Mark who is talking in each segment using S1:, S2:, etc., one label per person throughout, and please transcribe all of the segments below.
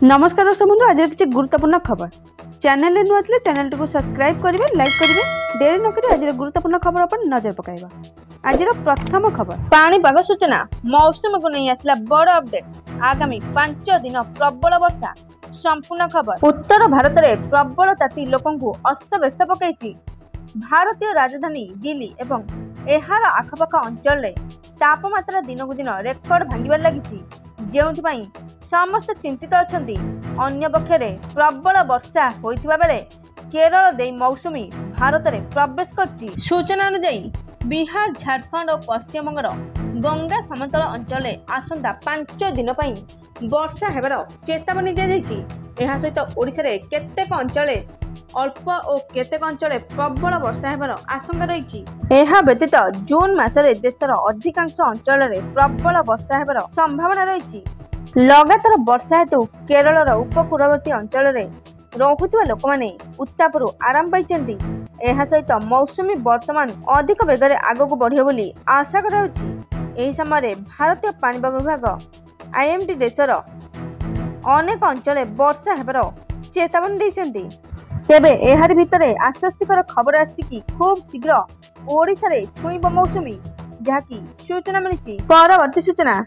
S1: नमस्कार दर्शक बंधु आज किसी गुरुत्वपूर्ण खबर चैनल नुआ थे चैनल टी सब्सक्राइब करेंगे लाइक करेंगे देरी नक आज गुरुत्वपूर्ण खबर पर नजर पकाइबा। आज प्रथम खबर पाणीपाग सूचना मौसम को नहीं आसला बड़ अपडेट आगामी 5 दिन प्रबल वर्षा संपूर्ण खबर उत्तर भारत में प्रबल ताती लोकंकु अस्तव्यस्त पकई भारतीय राजधानी दिल्ली एवं एहार आखपाख अंचल तापमात्रा दिनकु दिन रेकर्ड भांगिबार लगी जो समस्त चिंतित अछंती। अन्य पक्षरे प्रबल वर्षा होइतिबा बेले केरल दे मौसुमी भारत में प्रवेश करछि। सूचना अनुसार बिहार झारखंड और पश्चिम बंगर गंगा समतल अंचल आसंता 5 दिन पई वर्षा हेबार चेतावनी दिया जाइछि। एहा सहित ओडिसा रे केतेक अंचल अल्प और केतेक अंचल प्रबल वर्षा हेबार आशंका रहिछि। एहा व्यतीत जून मासरे देशर अधिकांश अंचल प्रबल वर्षा हेबार संभावना रहिछि। लगातार वर्षा हेतु केरल उपकूलवर्ती अंचल रहुथिबा लोक माने उत्तापरू आराम पाइछन्ति। एहा सहित मौसुमी वर्तमान अधिक बेगरे आगकू बढ़ियो बोली आशा कराउछि। एही समय भारतीय पाणीपाग विभाग आईएमडी देशर अनेक अंचल वर्षा हेबार चेतावनी दैछन्ति। तेबे एहार भितरे आश्वस्तिकर खबर आछि कि खूब शीघ्र ओडिसा रे छुईब मौसुमी जहाँकि सूचना मिली। परवर्ती सूचना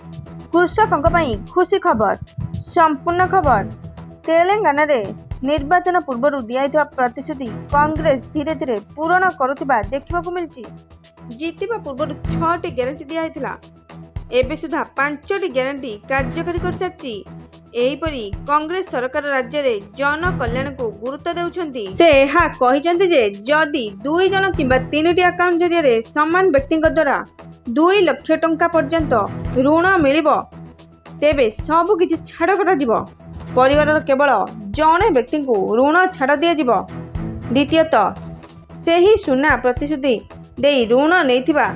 S1: कृषकों खुशी खबर संपूर्ण खबर तेलंगाना रे निर्वाचन पूर्व दिया प्रतिश्रुति कांग्रेस धीरे धीरे पूरण करुवा देखा मिली। जीतवा पूर्व 6टी ग्यारंटी दिया एबे सुधा 5टी ग्यारंटी कार्यकारी कर सारी। एहीपरि कांग्रेस सरकार राज्य रे जन कल्याण को गुरुत्व देउछन्ति। से एहा कहिसन्ति जे जदि 2 जन किंबा 3टी अकाउंट जरिए समान व्यक्ति द्वारा 2 लाख टंका पर्यंत ऋण मिलिब तेबे सब किछि छाड़ करा परिवार केवल जणे व्यक्ति को ऋण छाड़ दिया जिवो। द्वितीयतः सेही सुना प्रतिश्रुति देई ऋण नैथिबा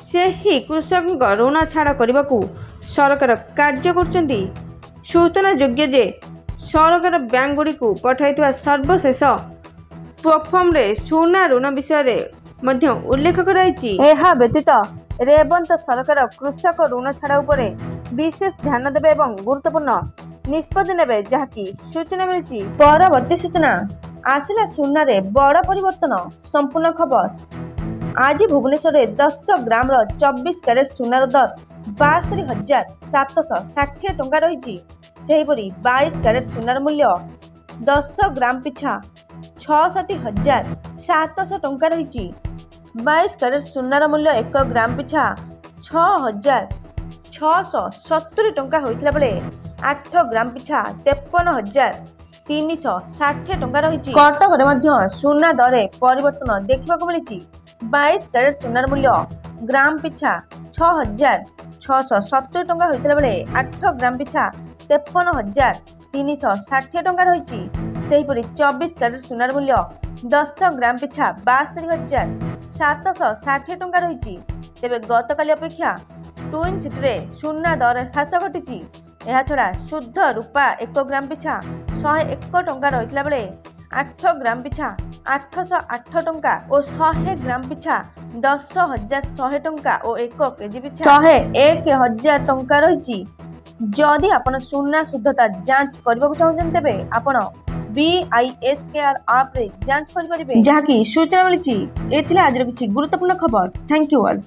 S1: सेही कृषक ऋण छाड़ करने को सरकार कार्य करछन्ति। सूचना योग्य जे सरकार बैंक गुड़ी को पठाइथिबा सर्वशेष प्रोफॉर्म रे सुना ऋण विषय मध्य उल्लेख कराइछि। एहा व्यतीत रेवंत सरकार कृषक ऋण छाड़ उपरे विशेष ध्यान देबे एवं गुरुत्वपूर्ण निष्पत्ति नेबे जहाँकि सूचना मिली। परवर्ती सूचना आसिला सुना रे बड़ परिवर्तन संपूर्ण खबर आज भुवनेश्वर 10 ग्राम 24 कैरेट सुनार दर 72,760 टंका रही। सेहीपरि 22 कैरेट सुनार मूल्य 10 ग्राम पिछा 66,700 टंका रही। 22 कैरेट सुनार मूल्य 1 ग्राम पिछा 6,670 टंका होइतिला बेले 8 ग्राम पिछा 53,360 टंका रही। कटक सुना दर परिवर्तन देखा मिली। 22 कैरेट सुनार मूल्य ग्राम पिछा 6,670 टंका होइतिला बेले 8 ग्राम पिछा 53,360 टंका रही। सेहीपरि 24 कैरेट सुनार मूल्य 10 ग्राम पिछा 72,760 टंका रही। तेबे गतकाली अपेक्षा ट्विन सिटी सुना दर ह्रास घटी। यह छड़ा शुद्ध रूपा 1 ग्राम पिछा 101 टंका रही बेले 8 ग्राम पिछा 808 टंका और 100 ग्राम पिछा 10,100 टंका और 1 केजी पिछा 101,000 टंका रही। जदि आपण सुना शुद्धता जांच करबा चाहछन तेबे आपण BISKR ऐप रे जांच करि परिबे जहाँकि सूचना मिली। एथिले आज किछि गुरुत्वपूर्ण खबर। Thank you all.